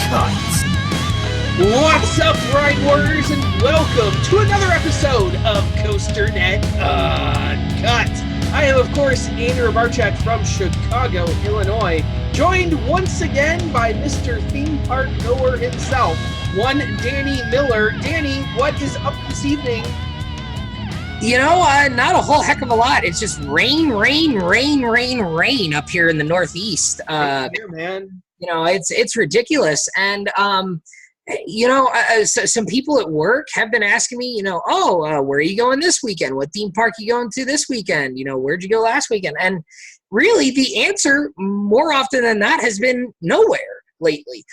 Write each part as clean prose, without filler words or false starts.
Uncut. What's up, Ride Warriors, and welcome to another episode of COASTER-net Uncut. I am, of course, Andrew Barchak from Chicago, Illinois, joined once again by Mr. Theme Park Knower himself, one Danny Miller. Danny, what is up this evening? You know, not a whole heck of a lot. It's just rain up here in the Northeast. Here, man. You know, it's ridiculous. And, so some people at work have been asking me, where are you going this weekend? What theme park are you going to this weekend? Where'd you go last weekend? And really the answer more often than not has been nowhere lately.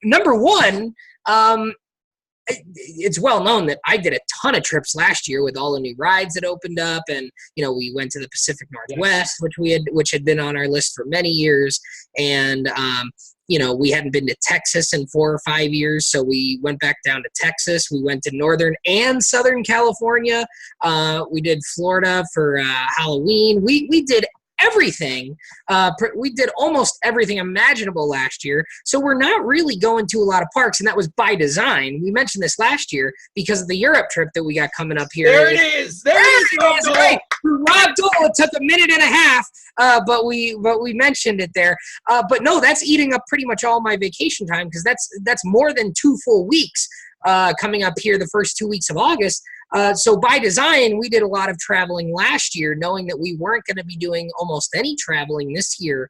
Number one, it's well known that I did a ton of trips last year with all the new rides that opened up, and we went to the Pacific Northwest, which had been on our list for many years, and we hadn't been to Texas in 4 or 5 years, so we went back down to Texas. We went to Northern and Southern California. We did Florida for Halloween. We did everything. We did almost everything imaginable last year. So we're not really going to a lot of parks, and that was by design. We mentioned this last year because of the Europe trip that we got coming up here. There it is. There it is. Right. Rob Dole, it took a minute and a half, but we mentioned it there. But no, that's eating up pretty much all my vacation time, because that's more than 2 full weeks coming up here the first 2 weeks of August. So by design, we did a lot of traveling last year, knowing that we weren't going to be doing almost any traveling this year,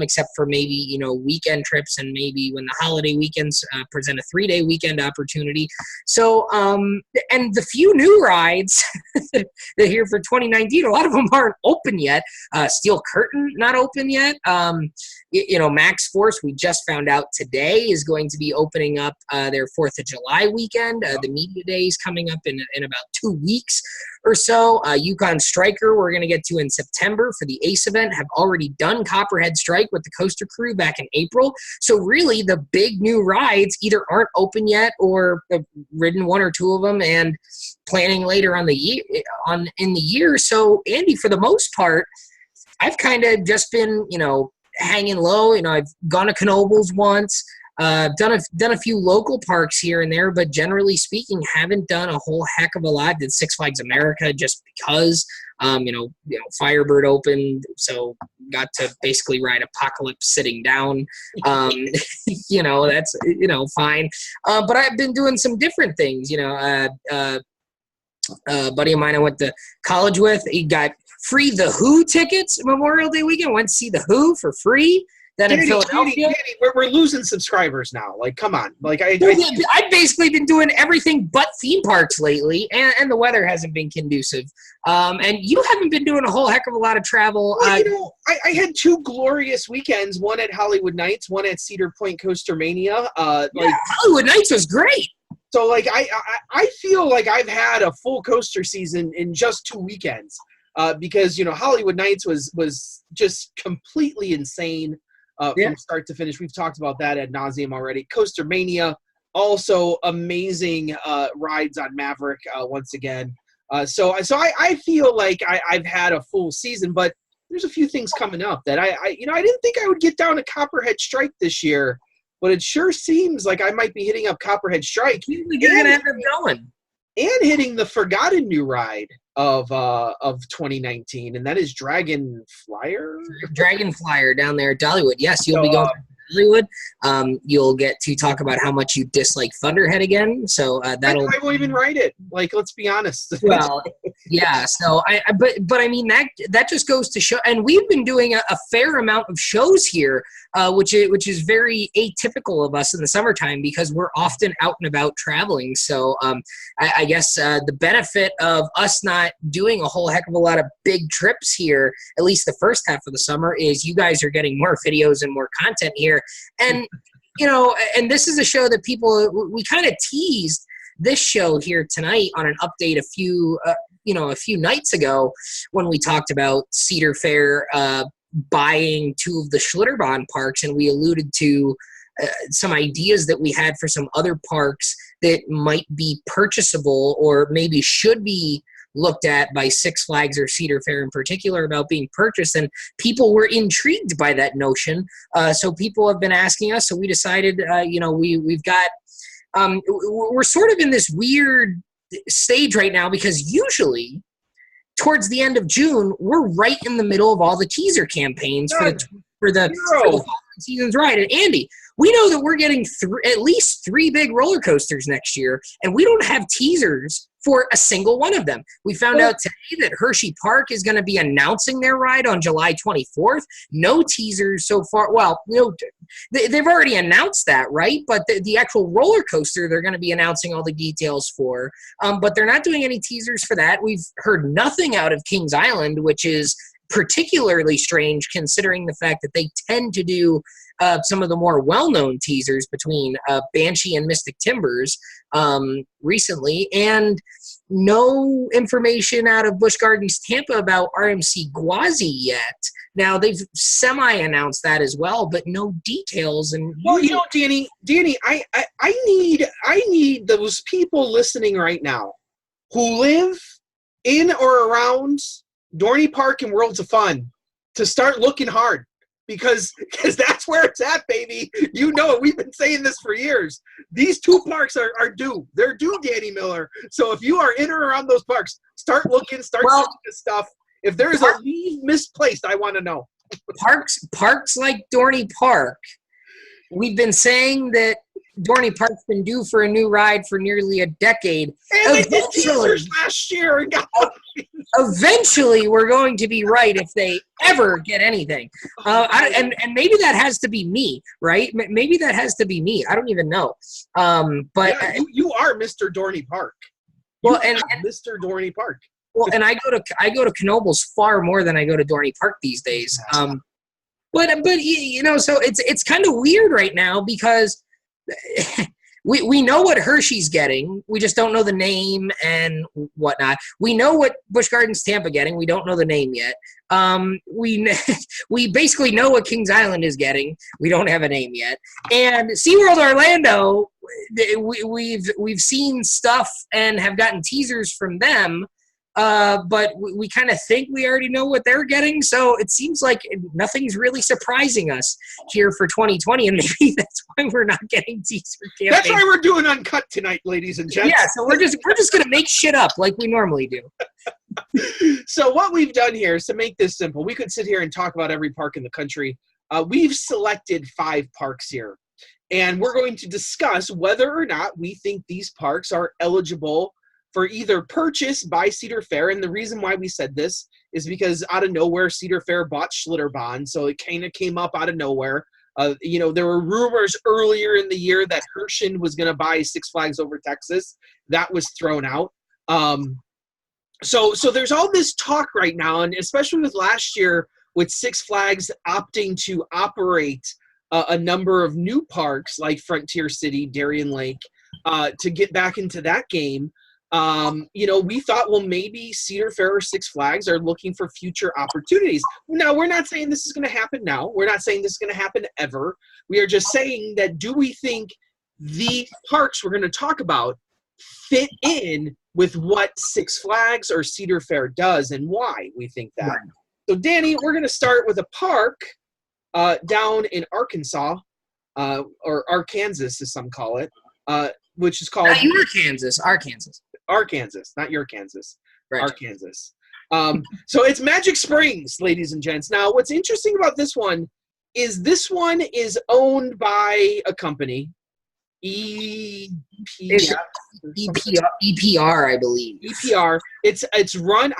except for maybe, weekend trips, and maybe when the holiday weekends present a 3-day weekend opportunity. So, and the few new rides that are here for 2019, a lot of them aren't open yet. Steel Curtain, not open yet. Max Force, we just found out today, is going to be opening up their 4th of July weekend. The media day is coming up in about 2 weeks or so. Yukon Striker, we're going to get to in September for the ACE event, have already done Copperhead Strike with the Coaster Crew back in April. So really the big new rides either aren't open yet, or have ridden 1 or 2 of them and planning later in the year. So Andy, for the most part, I've kind of just been, hanging low. I've gone to Knoebels once, done a few local parks here and there, but generally speaking, haven't done a whole heck of a lot. Did Six Flags America just because, Firebird opened, so got to basically ride Apocalypse sitting down. That's, fine. But I've been doing some different things, a buddy of mine I went to college with, he got free The Who tickets Memorial Day weekend. Went to see The Who for free. Then in Philadelphia. We're losing subscribers now. Like, come on. Like, I've basically been doing everything but theme parks lately, and the weather hasn't been conducive. And you haven't been doing a whole heck of a lot of travel. Well, I had 2 glorious weekends, one at Hollywood Nights, one at Cedar Point Coaster Mania. Hollywood Nights was great. So, like, I feel like I've had a full coaster season in just 2 weekends. Because, Hollywood Nights was just completely insane from start to finish. We've talked about that ad nauseum already. Coaster Mania, also amazing rides on Maverick once again. So I feel like I've had a full season, but there's a few things coming up that I didn't think I would get down to Copperhead Strike this year, but it sure seems like I might be hitting up Copperhead Strike. You're going to end up going. And hitting the forgotten new ride of 2019, and that is Dragon Flyer down there at Dollywood. Yes, you'll be going to Hollywood. You'll get to talk about how much you dislike Thunderhead again. So I won't even write it. Like, let's be honest. Well, yeah. So but I mean that just goes to show. And we've been doing a fair amount of shows here, which is very atypical of us in the summertime, because we're often out and about traveling. So I guess the benefit of us not doing a whole heck of a lot of big trips here, at least the first half of the summer, is you guys are getting more videos and more content here. And and this is a show that we kind of teased this show here tonight on an update a few nights ago, when we talked about Cedar Fair buying 2 of the Schlitterbahn parks, and we alluded to some ideas that we had for some other parks that might be purchasable, or maybe should be looked at by Six Flags or Cedar Fair in particular about being purchased, and people were intrigued by that notion. So people have been asking us. So we decided, we've got, we're sort of in this weird stage right now because usually towards the end of June, we're right in the middle of all the teaser campaigns for the following season's ride. And Andy, we know that we're getting at least 3 big roller coasters next year, and we don't have teasers for a single one of them. We found out today that Hershey Park is going to be announcing their ride on July 24th. No teasers so far. Well, they've already announced that, right? But the actual roller coaster, they're going to be announcing all the details for. But they're not doing any teasers for that. We've heard nothing out of Kings Island, which is particularly strange considering the fact that they tend to do some of the more well-known teasers between Banshee and Mystic Timbers recently, and no information out of Busch Gardens Tampa about RMC Gwazi yet. Now they've semi-announced that as well, but no details. And well, Danny, I need those people listening right now who live in or around Dorney Park and Worlds of Fun to start looking hard. Because that's where it's at, baby. We've been saying this for years. These 2 parks are due. They're due, Danny Miller. So if you are in or around those parks, start looking, sending this stuff. If there is a leave misplaced, I want to know. Parks like Dorney Park, we've been saying that Dorney Park's been due for a new ride for nearly a decade. And they did teasers last year. Eventually, we're going to be right if they ever get anything. And maybe that has to be me, right? Maybe that has to be me. I don't even know. But you are Mr. Dorney Park. Well, and Mr. Dorney Park. Well, and I go to Knoebels far more than I go to Dorney Park these days. But so it's kind of weird right now because we know what Hershey's getting. We just don't know the name and whatnot. We know what Busch Gardens Tampa getting. We don't know the name yet. We basically know what Kings Island is getting. We don't have a name yet. And SeaWorld Orlando, we've seen stuff and have gotten teasers from them. But we kind of think we already know what they're getting, so it seems like nothing's really surprising us here for 2020, and maybe that's why we're not getting teaser campaigns. That's why we're doing Uncut tonight, ladies and gents. Yeah, so we're just gonna make shit up like we normally do. So what we've done here is to make this simple. We could sit here and talk about every park in the country. We've selected 5 parks here, and we're going to discuss whether or not we think these parks are eligible for either purchase by Cedar Fair. And the reason why we said this is because out of nowhere, Cedar Fair bought Schlitterbahn. So it kind of came up out of nowhere. There were rumors earlier in the year that Herschend was going to buy Six Flags Over Texas. That was thrown out. So there's all this talk right now, and especially with last year with Six Flags opting to operate a number of new parks like Frontier City, Darien Lake, to get back into that game. We thought, well, maybe Cedar Fair or Six Flags are looking for future opportunities. Now, we're not saying this is going to happen now. We're not saying this is going to happen ever. We are just saying that do we think the parks we're going to talk about fit in with what Six Flags or Cedar Fair does and why we think that. Right. So, Danny, we're going to start with a park down in Arkansas, or Arkansas, as some call it, which is called... Arkansas, not your Kansas. Right. Arkansas. So it's Magic Springs, ladies and gents. Now, what's interesting about this one is owned by a company, EPR, I believe. EPR. It's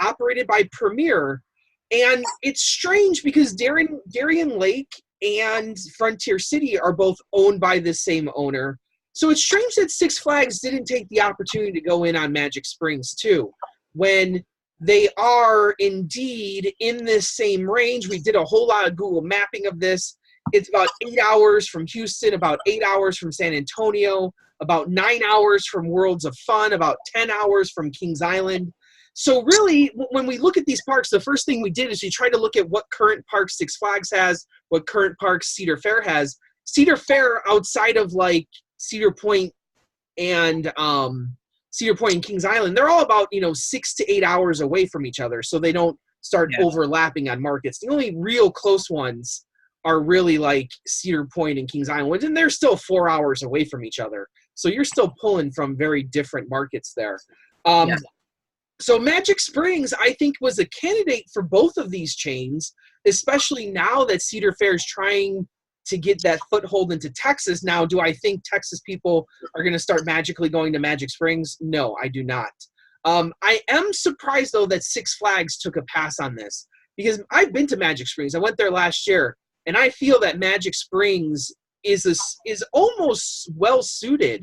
operated by Premier, and it's strange because Darien Lake and Frontier City are both owned by the same owner. So it's strange that Six Flags didn't take the opportunity to go in on Magic Springs too, when they are indeed in this same range. We did a whole lot of Google mapping of this. It's about 8 hours from Houston, about 8 hours from San Antonio, about 9 hours from Worlds of Fun, about 10 hours from Kings Island. So really, when we look at these parks, the first thing we did is we tried to look at what current parks Six Flags has, what current parks Cedar Fair has. Cedar Fair, outside of like Cedar Point and Cedar Point and Kings Island, they're all about, 6 to 8 hours away from each other, so they don't start overlapping on markets. The only real close ones are really like Cedar Point and Kings Island, and they're still 4 hours away from each other. So you're still pulling from very different markets there. So Magic Springs, I think, was a candidate for both of these chains, especially now that Cedar Fair is trying to get that foothold into Texas. Now, do I think Texas people are going to start magically going to Magic Springs? No, I do not. I am surprised, though, that Six Flags took a pass on this, because I've been to Magic Springs. I went there last year, and I feel that Magic Springs is almost well-suited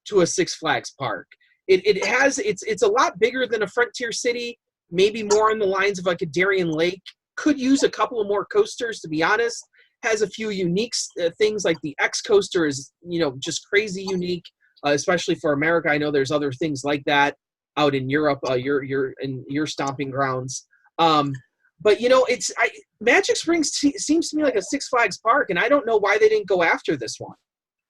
to a Six Flags park. It's a lot bigger than a Frontier City, maybe more on the lines of like a Darien Lake. Could use a couple of more coasters, to be honest. Has a few unique things, like the X coaster is, just crazy unique, especially for America. I know there's other things like that out in Europe. You're in your stomping grounds. But Magic Springs seems to me like a Six Flags park, and I don't know why they didn't go after this one.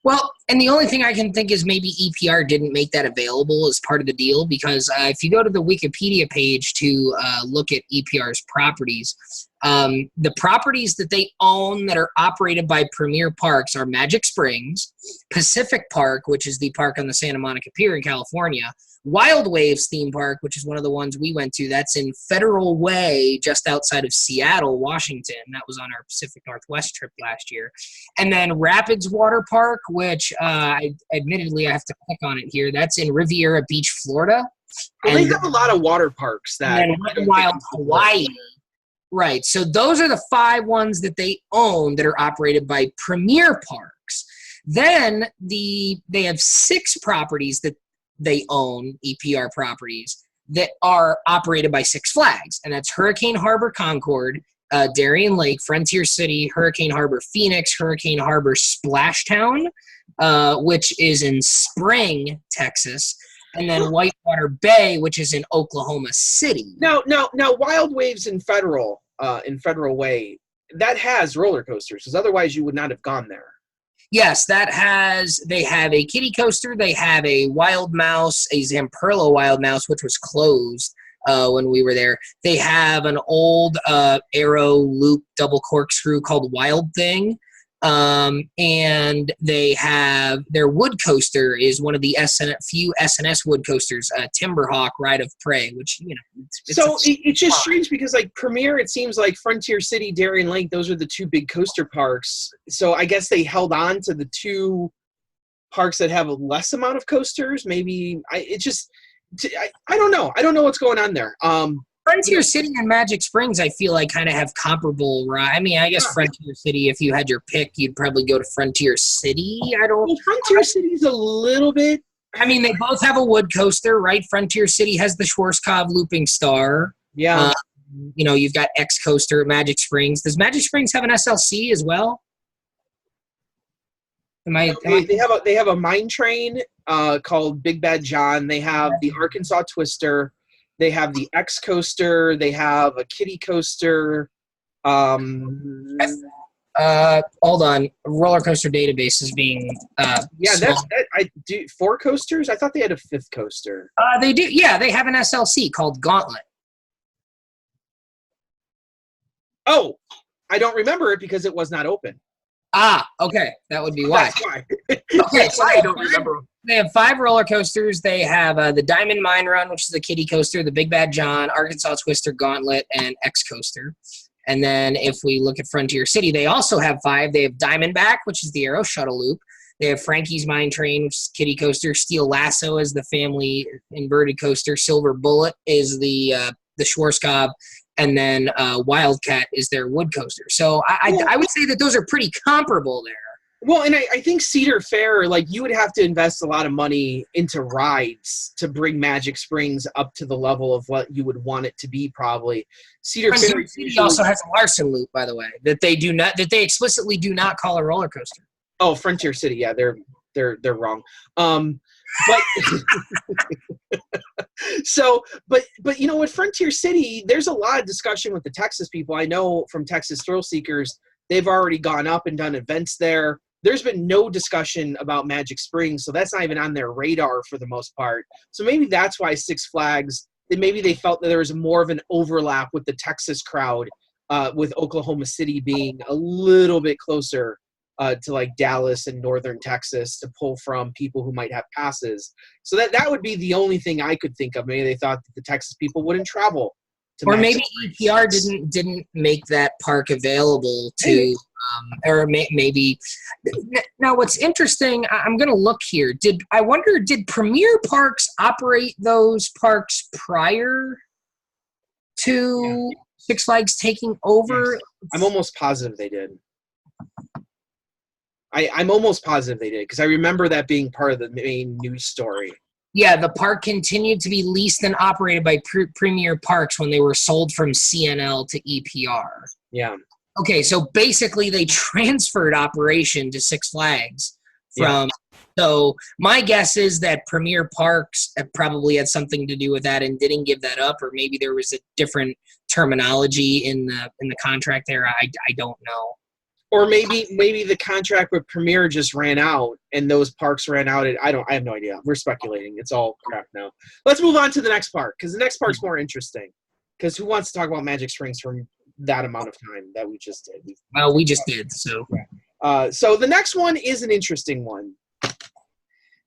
Well, and the only thing I can think is maybe EPR didn't make that available as part of the deal, because if you go to the Wikipedia page to look at EPR's properties, the properties that they own that are operated by Premier Parks are Magic Springs, Pacific Park, which is the park on the Santa Monica Pier in California, Wild Waves theme park, which is one of the ones we went to. That's in Federal Way, just outside of Seattle, Washington. That was on our Pacific Northwest trip last year. And then Rapids Water Park, which admittedly I have to click on it here. That's in Riviera Beach, Florida. Well, they have a lot of water parks that. And then Wild Hawaii. Right. So those are the 5 ones that they own that are operated by Premier Parks. Then they have 6 properties that they own, EPR properties, that are operated by Six Flags. And that's Hurricane Harbor Concord, Darien Lake, Frontier City, Hurricane Harbor Phoenix, Hurricane Harbor Splashtown, which is in Spring, Texas, and then Whitewater Bay, which is in Oklahoma City. Now, Wild Waves in Federal Way, that has roller coasters, because otherwise you would not have gone there. Yes, they have a kiddie coaster. They have a Wild Mouse, a Zamperla Wild Mouse, which was closed when we were there. They have an old Arrow Loop double corkscrew called Wild Thing. And they have their wood coaster is one of the few SNS wood coasters, Timberhawk Ride of Prey, which, it's just strange because like Premier, it seems like Frontier City, Darien Lake, those are the 2 big coaster parks. So I guess they held on to the 2 parks that have a less amount of coasters. Maybe I don't know. I don't know what's going on there. Frontier City and Magic Springs, I feel like kind of have comparable. I mean, I guess Frontier City, if you had your pick, you'd probably go to Frontier City. Frontier City's a little bit. I mean, they both have a wood coaster, right? Frontier City has the Schwarzkopf Looping Star. Yeah. You've got X Coaster at Magic Springs. Does Magic Springs have an SLC as well? They have a mine train called Big Bad John. They have the Arkansas Twister. They have the X coaster. They have a kiddie coaster. Hold on. Roller coaster database is being. I do 4 coasters. I thought they had a 5th coaster. They do. Yeah, they have an SLC called Gauntlet. Oh, I don't remember it because it was not open. Ah, okay. That would be why. That's why. Okay, so I don't remember. They have 5 roller coasters. They have the Diamond Mine Run, which is the kiddie coaster, the Big Bad John, Arkansas Twister, Gauntlet, and X Coaster. And then if we look at Frontier City, they also have 5. They have Diamondback, which is the Arrow Shuttle Loop. They have Frankie's Mine Train, which is kiddie coaster. Steel Lasso is the family inverted coaster. Silver Bullet is the Schwarzkopf. And then Wildcat is their wood coaster. So I would say that those are pretty comparable there. Well, and I think Cedar Fair, like, you would have to invest a lot of money into rides to bring Magic Springs up to the level of what you would want it to be, probably. Cedar Fair also has a Larson Loop, by the way, that they explicitly do not call a roller coaster. Oh, Frontier City, yeah, they're wrong. But but with Frontier City, there's a lot of discussion with the Texas people. I know from Texas Thrill Seekers, they've already gone up and done events there. there's been no discussion about Magic Springs, so that's not even on their radar for the most part. So maybe that's why Six Flags, maybe they felt that there was more of an overlap with the Texas crowd, with Oklahoma City being a little bit closer to like Dallas and northern Texas to pull from people who might have passes. So that would be the only thing I could think of. Maybe they thought that the Texas people wouldn't travel to Or Magic maybe Springs. EPR didn't make that park available to, or maybe. Now, what's interesting, I'm going to look here. Did Premier Parks operate those parks prior to Six Flags taking over? Yes. I'm almost positive they did. I'm almost positive they did, because I remember that being part of the main news story. Yeah, the park continued to be leased and operated by Premier Parks when they were sold from CNL to EPR. Yeah. Okay, so basically they transferred operation to Six Flags from. Yeah. So my guess is that Premier Parks probably had something to do with that and didn't give that up, or maybe there was a different terminology in the contract there. I don't know. Or maybe the contract with Premier just ran out and those parks ran out. I have no idea. We're speculating. It's all crap now. Let's move on to the next park, because the next park's more interesting. Because who wants to talk about Magic Springs for that amount of time that we just did? Well, we just did. So. So the next one is an interesting one.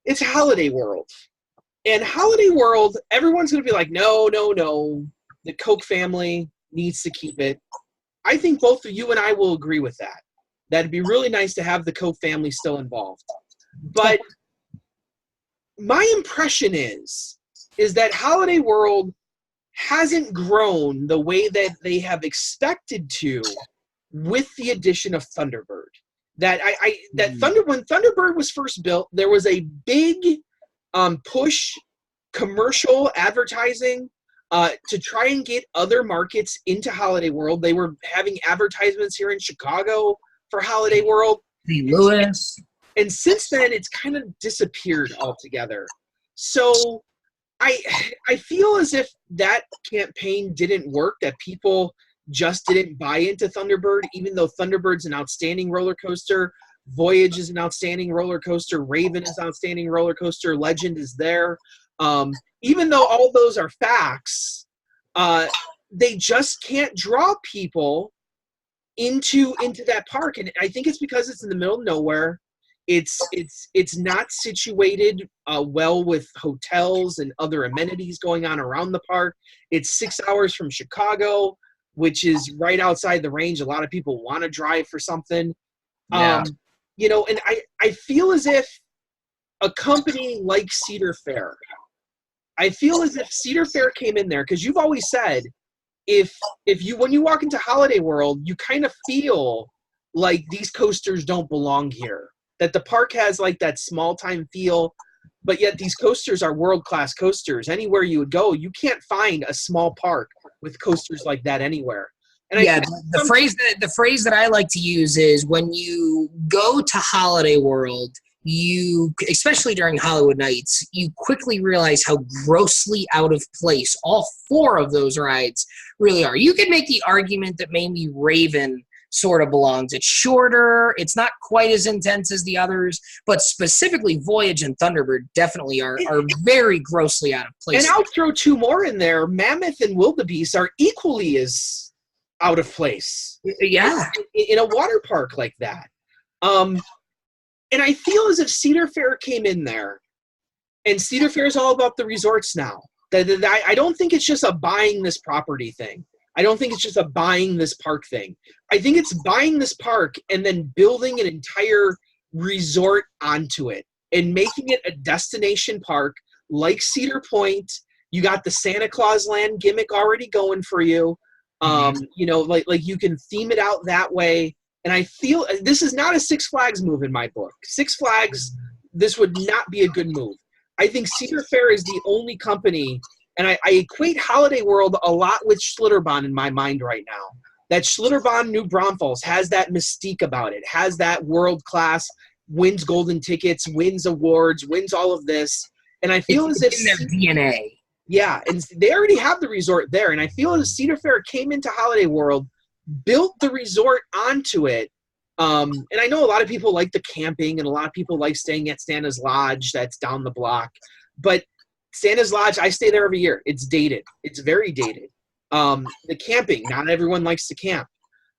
It's Holiday World. And Holiday World, everyone's going to be like, no. The Koch family needs to keep it. I think both of you and I will agree with that. That'd be really nice to have the Koch family still involved. But my impression is that Holiday World hasn't grown the way that they have expected to with the addition of Thunderbird. When Thunderbird was first built, there was a big push, commercial advertising, to try and get other markets into Holiday World. They were having advertisements here in Chicago for Holiday World. St. Louis. And since then, it's kind of disappeared altogether. So I feel as if that campaign didn't work, that people just didn't buy into Thunderbird, even though Thunderbird's an outstanding roller coaster. Voyage is an outstanding roller coaster. Raven is an outstanding roller coaster. Legend is there. Even though all those are facts, they just can't draw people into that park. And I think it's because it's in the middle of nowhere. It's not situated well with hotels and other amenities going on around the park. It's 6 hours from Chicago, which is right outside the range. A lot of people want to drive for something. Yeah. And I feel as if a company like Cedar Fair, I feel as if Cedar Fair came in there, because you've always said, when you walk into Holiday World, you kind of feel like these coasters don't belong here. That the park has like that small time feel, but yet these coasters are world-class coasters. Anywhere you would go, you can't find a small park with coasters like that anywhere. And the phrase that I like to use is, when you go to Holiday World, you, especially during Hollywood Nights, you quickly realize how grossly out of place all four of those rides really are. You could make the argument that maybe Raven sort of belongs. It's shorter. It's not quite as intense as the others, but specifically Voyage and Thunderbird definitely are very grossly out of place. And I'll throw two more in there. Mammoth and Wildebeest are equally as out of place. Yeah. In a water park like that. And I feel as if Cedar Fair came in there, and Cedar Fair is all about the resorts now. I don't think it's just a buying this property thing. I don't think it's just a buying this park thing. I think it's buying this park and then building an entire resort onto it and making it a destination park like Cedar Point. You got the Santa Claus Land gimmick already going for you. Like you can theme it out that way. And I feel this is not a Six Flags move in my book. Six Flags, this would not be a good move. I think Cedar Fair is the only company, and I equate Holiday World a lot with Schlitterbahn in my mind right now. That Schlitterbahn New Braunfels has that mystique about it, has that world-class, wins golden tickets, wins awards, wins all of this. And I feel as if in their DNA. Yeah, and they already have the resort there. And I feel as Cedar Fair came into Holiday World, built the resort onto it, And I know a lot of people like the camping, and a lot of people like staying at Santa's Lodge that's down the block. But Santa's Lodge, I stay there every year. It's dated. It's very dated. The camping, not everyone likes to camp.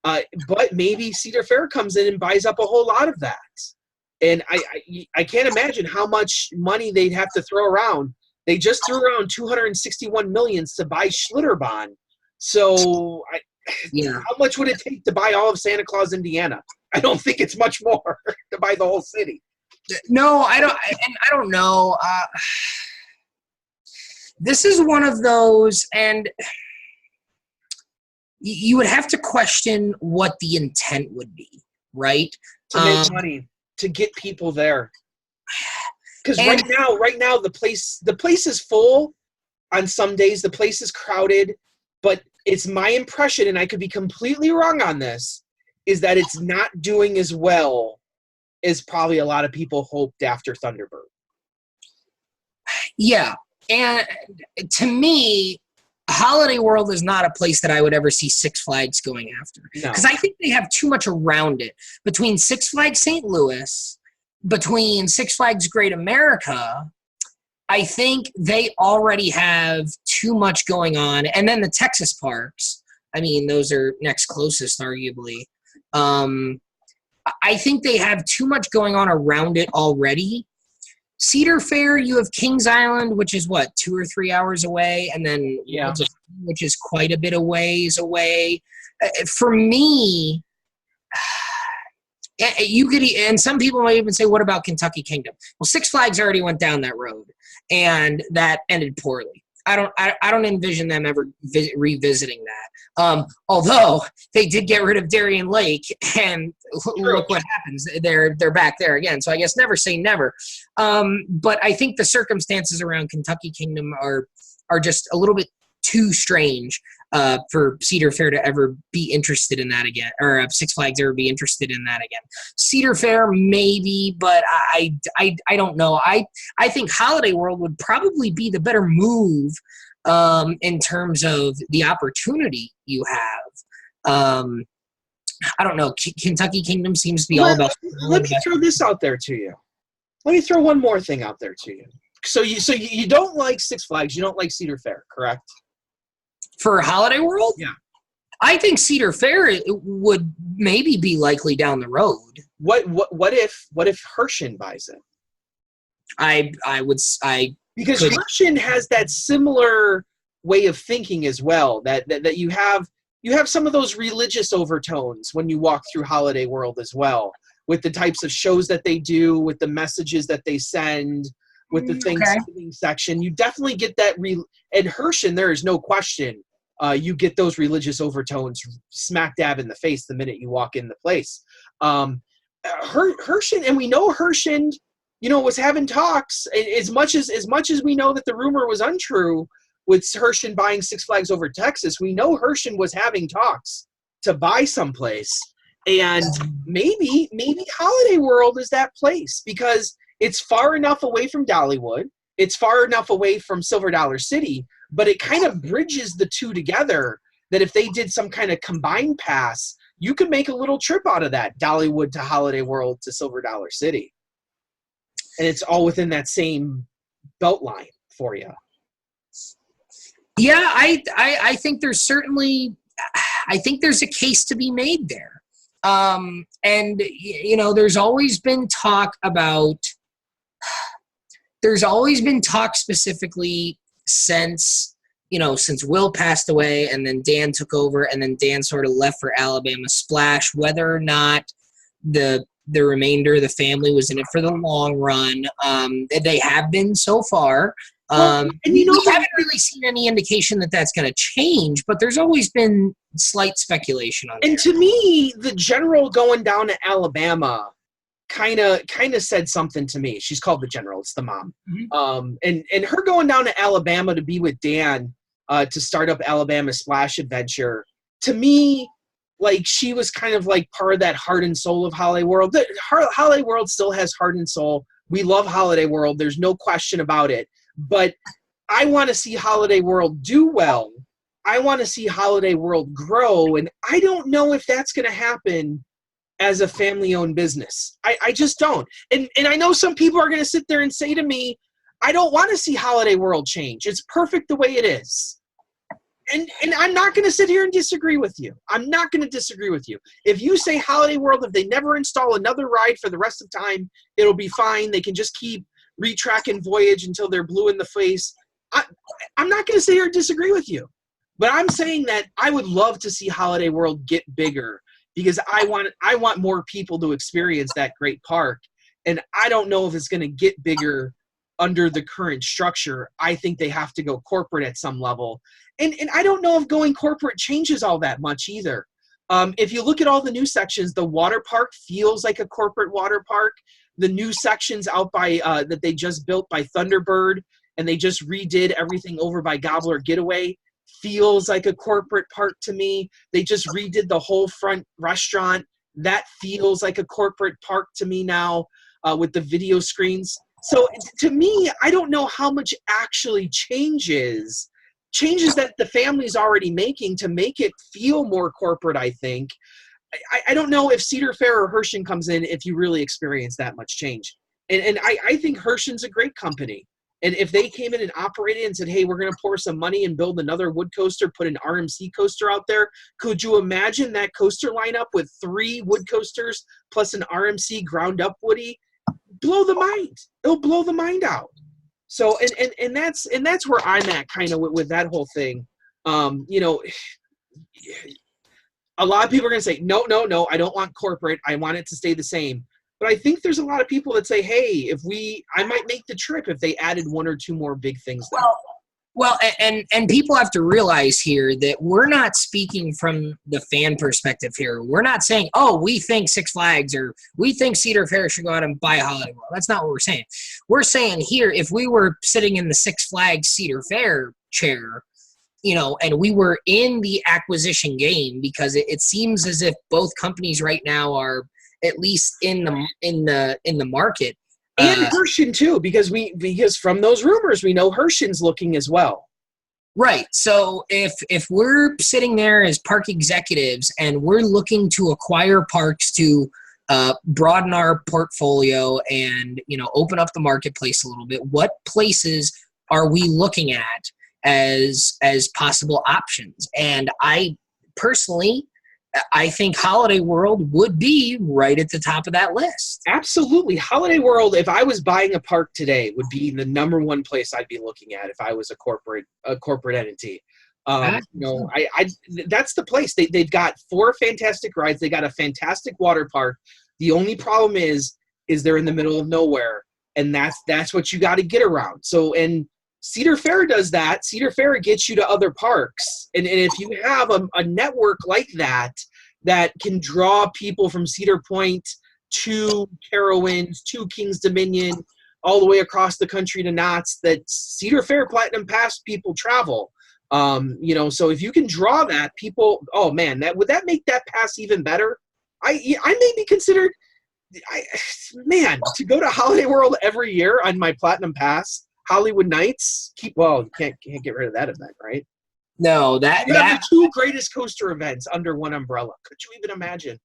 But maybe Cedar Fair comes in and buys up a whole lot of that. And I can't imagine how much money they'd have to throw around. They just threw around $261 million to buy Schlitterbahn. So how much would it take to buy all of Santa Claus, Indiana? I don't think it's much more to buy the whole city. No, I don't know. This is one of those, and you would have to question what the intent would be, right? To make money, to get people there. Because right now the place is full on some days. The place is crowded, but it's my impression, and I could be completely wrong on this, is that it's not doing as well as probably a lot of people hoped after Thunderbird. Yeah, and to me, Holiday World is not a place that I would ever see Six Flags going after. Because I think they have too much around it. Between Six Flags St. Louis, between Six Flags Great America, I think they already have too much going on. And then the Texas parks, I mean, those are next closest, arguably. I think they have too much going on around it already. Cedar Fair, you have Kings Island, which is what, 2 or 3 hours away, and then which is quite a bit of ways away. For me, you could, and some people might even say, what about Kentucky Kingdom? Well, Six Flags already went down that road, and that ended poorly. I don't envision them ever revisiting that. Although they did get rid of Darien Lake, and look what happens. They're back there again. So I guess never say never. But I think the circumstances around Kentucky Kingdom are just a little bit too strange for Cedar Fair to ever be interested in that again, or Six Flags ever be interested in that again. Cedar Fair maybe, but I don't know. I think Holiday World would probably be the better move in terms of the opportunity you have. I don't know. Kentucky Kingdom seems to be all about. Let me throw this out there to you. Let me throw one more thing out there to you. So you don't like Six Flags, you don't like Cedar Fair, correct? For Holiday World? Yeah. I think Cedar Fair would maybe be likely down the road. What if Herschend buys it? Because Herschend has that similar way of thinking as well, that you have some of those religious overtones when you walk through Holiday World as well, with the types of shows that they do, with the messages that they send, with the Thanksgiving section. You definitely get that. And Herschend, there is no question, you get those religious overtones smack dab in the face the minute you walk in the place. Herschend, and we know Herschend, was having talks, as much as we know that the rumor was untrue with Herschend buying Six Flags Over Texas. We know Herschend was having talks to buy someplace, and maybe Holiday World is that place, because it's far enough away from Dollywood, it's far enough away from Silver Dollar City, but it kind of bridges the two together, that if they did some kind of combined pass, you could make a little trip out of that, Dollywood to Holiday World to Silver Dollar City. And it's all within that same belt line for you. Yeah, I think there's certainly, I think there's a case to be made there. And, there's always been talk specifically since Will passed away, and then Dan took over, and then Dan sort of left for Alabama Splash, whether or not the remainder of the family was in it for the long run. They have been so far. And we haven't really seen any indication that that's going to change, but there's always been slight speculation on it. And to me, the general going down to Alabama kind of said something to me. She's called the general. It's the mom. Mm-hmm. And her going down to Alabama to be with Dan to start up Alabama Splash Adventure, to me, like, she was kind of like part of that heart and soul of Holiday World. Holiday World still has heart and soul. We love Holiday World. There's no question about it. But I want to see Holiday World do well. I want to see Holiday World grow. And I don't know if that's going to happen as a family-owned business. I just don't. And I know some people are going to sit there and say to me, I don't want to see Holiday World change. It's perfect the way it is. And I'm not going to sit here and disagree with you. I'm not going to disagree with you. If you say Holiday World, if they never install another ride for the rest of time, it'll be fine. They can just keep retracking Voyage until they're blue in the face. I'm not going to sit here and disagree with you. But I'm saying that I would love to see Holiday World get bigger because I want more people to experience that great park. And I don't know if it's going to get bigger under the current structure. I think they have to go corporate at some level. And I don't know if going corporate changes all that much either. If you look at all the new sections, the water park feels like a corporate water park. The new sections out by that they just built by Thunderbird, and they just redid everything over by Gobbler Getaway, feels like a corporate park to me. They just redid the whole front restaurant. That feels like a corporate park to me now with the video screens. So to me, I don't know how much actually changes that the family's already making to make it feel more corporate, I think. I don't know if Cedar Fair or Herschend comes in if you really experience that much change. And I think Herschend's a great company. And if they came in and operated and said, hey, we're going to pour some money and build another wood coaster, put an RMC coaster out there, could you imagine that coaster lineup with 3 wood coasters plus an RMC ground up Woody? Blow the mind. It'll blow the mind out. So and that's where I'm at kind of with that whole thing. You know, a lot of people are going to say, no, I don't want corporate. I want it to stay the same. But I think there's a lot of people that say, hey, I might make the trip if they added 1 or 2 more big things. Well, and people have to realize here that we're not speaking from the fan perspective here. We're not saying, oh, we think Six Flags or we think Cedar Fair should go out and buy a Holiday World. That's not what we're saying. We're saying here, if we were sitting in the Six Flags Cedar Fair chair, you know, and we were in the acquisition game, because it seems as if both companies right now are at least in the market. And Herschend too, because from those rumors we know Herschend's looking as well. Right. So if we're sitting there as park executives and we're looking to acquire parks to broaden our portfolio and, you know, open up the marketplace a little bit, what places are we looking at as possible options? And I personally, I think Holiday World would be right at the top of that list. Absolutely. Holiday World, if I was buying a park today, would be the number 1 place I'd be looking at if I was a corporate entity. You know, that's the place. They've got 4 fantastic rides. They got a fantastic water park. The only problem is they're in the middle of nowhere, and that's what you got to get around. So, and Cedar Fair does that. Cedar Fair gets you to other parks. And if you have a network like that can draw people from Cedar Point to Carowinds to King's Dominion, all the way across the country to Knott's, that Cedar Fair Platinum Pass people travel. You know, so if you can draw that, people, oh man, would that make that pass even better? I may be considered, to go to Holiday World every year on my Platinum Pass. Hollywood Nights, you can't get rid of that event, right? No, that the 2 greatest coaster events under one umbrella. Could you even imagine?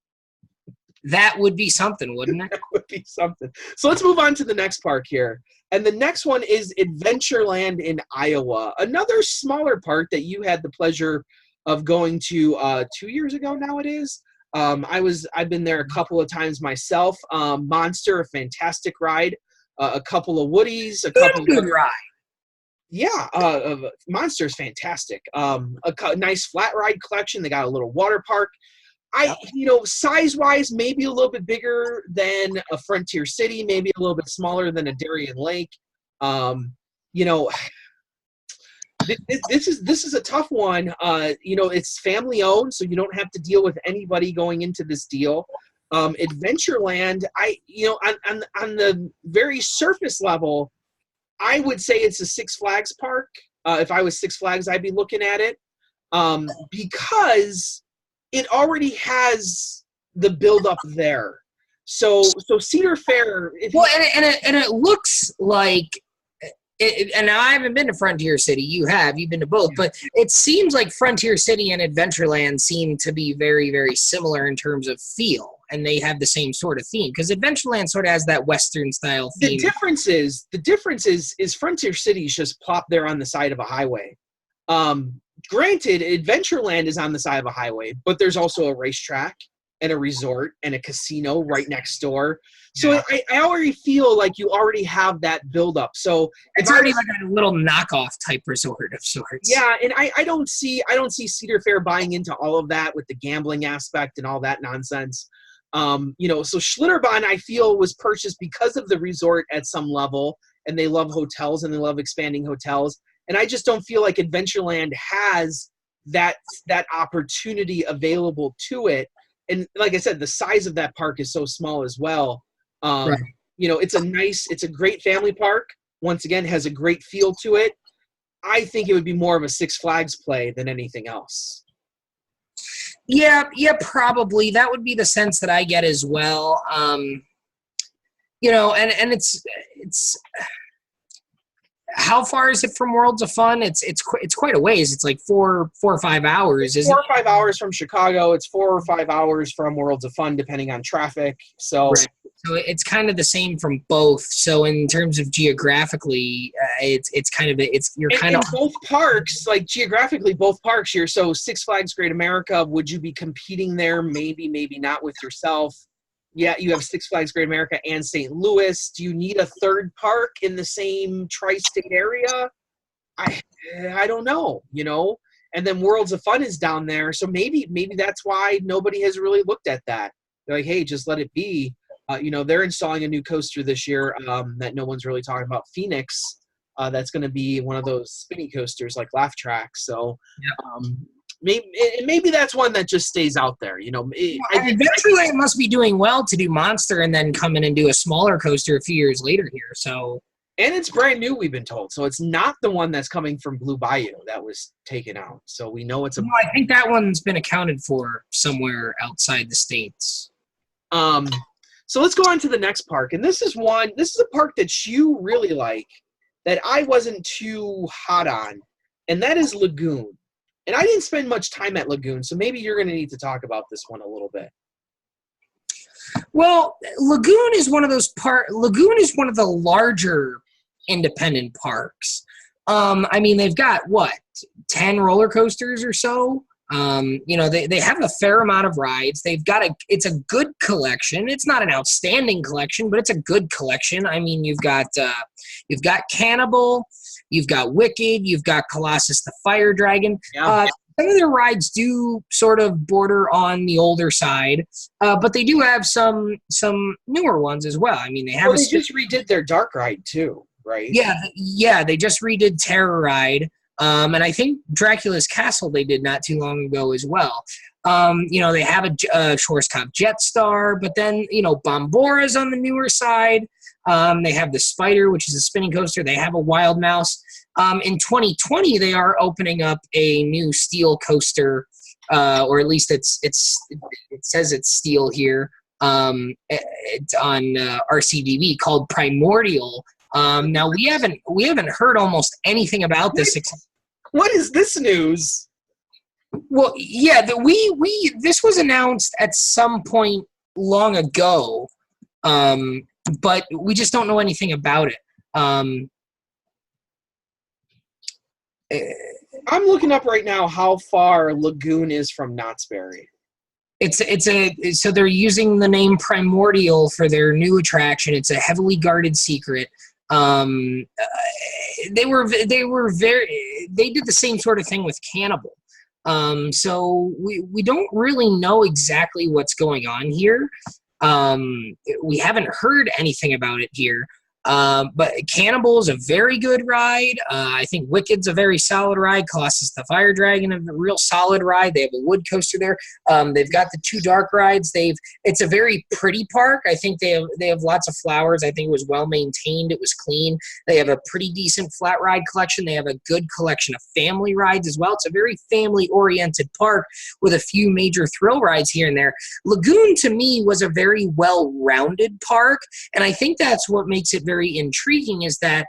That would be something, wouldn't it? That would be something. So let's move on to the next park here. And the next one is Adventureland in Iowa. Another smaller park that you had the pleasure of going to 2 years ago now it is. I've been there a couple of times myself. Monster, a fantastic ride. A couple of Woodies, good ride. Yeah, Monster's fantastic. A nice flat ride collection. They got a little water park. You know, size-wise, maybe a little bit bigger than a Frontier City, maybe a little bit smaller than a Darien Lake. You know, this is a tough one. You know, it's family-owned, so you don't have to deal with anybody going into this deal. Adventureland, on the very surface level, I would say it's a Six Flags park. If I was Six Flags, I'd be looking at it because it already has the build-up there. So Cedar Fair. It looks like and now I haven't been to Frontier City. You have. You've been to both. But it seems like Frontier City and Adventureland seem to be very, very similar in terms of feel. And they have the same sort of theme. Because Adventureland sort of has that Western-style theme. The difference is Frontier City's just plopped there on the side of a highway. Granted, Adventureland is on the side of a highway, but there's also a racetrack and a resort and a casino right next door. So I already feel like you already have that buildup. So it's already like a little knockoff type resort of sorts. Yeah, and I don't see Cedar Fair buying into all of that with the gambling aspect and all that nonsense. So Schlitterbahn, I feel, was purchased because of the resort at some level, and they love hotels and they love expanding hotels. And I just don't feel like Adventureland has that opportunity available to it. And like I said, the size of that park is so small as well. Right. It's a great family park. Once again, has a great feel to it. I think it would be more of a Six Flags play than anything else. Yeah, probably. That would be the sense that I get as well. And it's how far is it from Worlds of Fun? It's quite a ways. It's like 4 or 5 hours. It's 4 or 5 hours from Chicago. It's 4 or 5 hours from Worlds of Fun, depending on traffic. So, right. So it's kind of the same from both. So in terms of geographically, both parks, like geographically, both parks. So Six Flags Great America. Would you be competing there? Maybe not with yourself. Yeah, you have Six Flags Great America and St. Louis. Do you need a third park in the same tri-state area? I don't know, And then Worlds of Fun is down there, so maybe that's why nobody has really looked at that. They're like, hey, just let it be. They're installing a new coaster this year that no one's really talking about, Phoenix. That's going to be one of those spinny coasters like Laugh Track. So maybe that's one that just stays out there. Adventureland must be doing well to do Monster and then come in and do a smaller coaster a few years later here. So, and it's brand new, we've been told. So it's not the one that's coming from Blue Bayou that was taken out. So we know it's I think that one's been accounted for somewhere outside the States. So let's go on to the next park. And this is a park that you really like that I wasn't too hot on, and that is Lagoon. And I didn't spend much time at Lagoon, so maybe you're going to need to talk about this one a little bit. Well, Lagoon is one of the larger independent parks. They've got 10 roller coasters or so. They have a fair amount of rides. It's a good collection. It's not an outstanding collection, but it's a good collection. You've got Cannibal, you've got Wicked, you've got Colossus the Fire Dragon. Yeah. Some of their rides do sort of border on the older side, but they do have some newer ones as well. They just redid their dark ride too, right? Yeah, they just redid Terror Ride. And I think Dracula's Castle they did not too long ago as well. They have a Schwarzkopf Jetstar, but then, Bombora's on the newer side. They have the Spider, which is a spinning coaster. They have a Wild Mouse. In 2020, they are opening up a new steel coaster, or at least it says it's steel here. It's on RCDB called Primordial. Now we haven't heard almost anything about this. What is this news? Well, yeah, this was announced at some point long ago, but we just don't know anything about it. I'm looking up right now how far Lagoon is from Knott's Berry. So they're using the name Primordial for their new attraction. It's a heavily guarded secret. They did the same sort of thing with Cannibal. So we don't really know exactly what's going on here. We haven't heard anything about it here. But Cannibal is a very good ride. I think Wicked's a very solid ride. Colossus the Fire Dragon, a real solid ride. They have a wood coaster there. They've got the 2 dark rides. It's a very pretty park. I think they have lots of flowers. I think it was well maintained. It was clean. They have a pretty decent flat ride collection. They have a good collection of family rides as well. It's a very family-oriented park with a few major thrill rides here and there. Lagoon, to me, was a very well-rounded park, and I think that's what makes it very intriguing, is that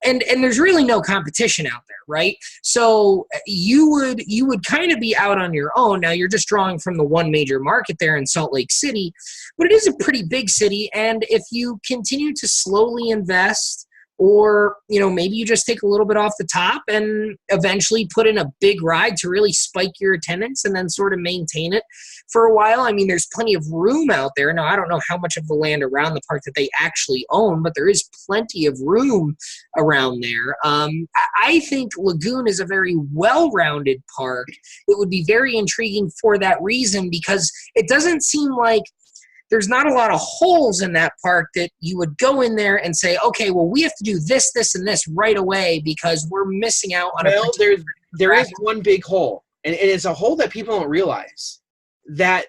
and there's really no competition out there, right? So you would kind of be out on your own. Now you're just drawing from the one major market there in Salt Lake City, but it is a pretty big city. And if you continue to slowly invest, or, you know, maybe you just take a little bit off the top and eventually put in a big ride to really spike your attendance and then sort of maintain it for a while. I mean, there's plenty of room out there. Now, I don't know how much of the land around the park that they actually own, but there is plenty of room around there. I think Lagoon is a very well-rounded park. It would be very intriguing for that reason, because it doesn't seem like there's not a lot of holes in that park that you would go in there and say, okay, well, we have to do this, this, and this right away because we're missing out on there is one big hole, and it's a hole that people don't realize, that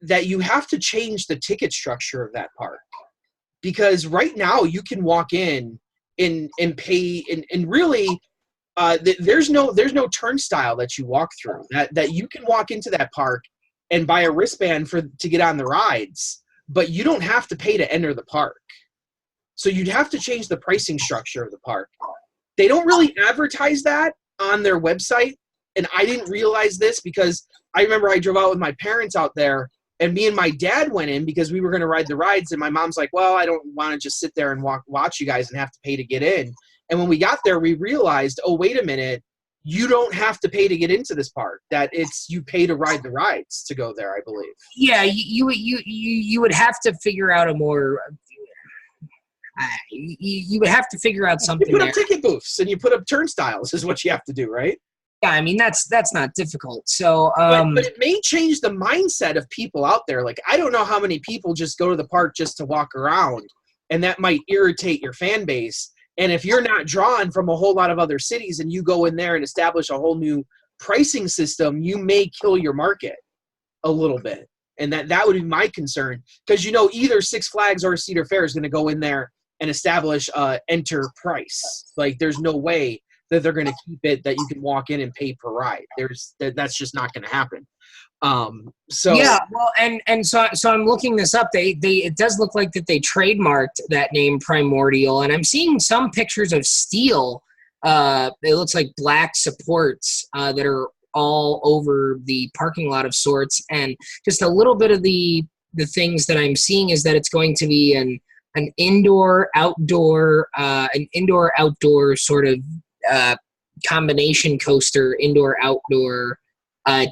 you have to change the ticket structure of that park. Because right now you can walk in and pay, and really there's no turnstile that you walk through, that you can walk into that park and buy a wristband to get on the rides, but you don't have to pay to enter the park. So you'd have to change the pricing structure of the park. They don't really advertise that on their website, and I didn't realize this because I remember I drove out with my parents out there, and me and my dad went in because we were going to ride the rides, and my mom's like, well, I don't want to just sit there and watch you guys and have to pay to get in. And when we got there, we realized, oh, wait a minute, you don't have to pay to get into this park. That you pay to ride the rides to go there, I believe. Yeah, you would have to figure out a more. You would have to figure out something. You put up ticket booths and you put up turnstiles is what you have to do, right? Yeah, I mean that's not difficult. So, but it may change the mindset of people out there. Like, I don't know how many people just go to the park just to walk around, and that might irritate your fan base. And if you're not drawn from a whole lot of other cities and you go in there and establish a whole new pricing system, you may kill your market a little bit. And that would be my concern. Because, you know, either Six Flags or Cedar Fair is going to go in there and establish enter price. Like, there's no way that they're going to keep it that you can walk in and pay per ride. That's just not going to happen. So yeah, well, and so I'm looking this up. It does look like that they trademarked that name Primordial, and I'm seeing some pictures of steel. It looks like black supports that are all over the parking lot of sorts, and just a little bit of the things that I'm seeing is that it's going to be an indoor outdoor sort of combination coaster, indoor outdoor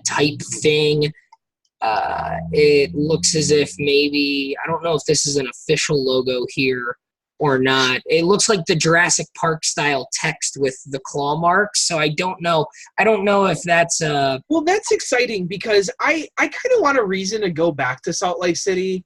type thing. It looks as if maybe, I don't know if this is an official logo here or not. It looks like the Jurassic Park style text with the claw marks. So I don't know if that's well, that's exciting because I kind of want a reason to go back to Salt Lake City.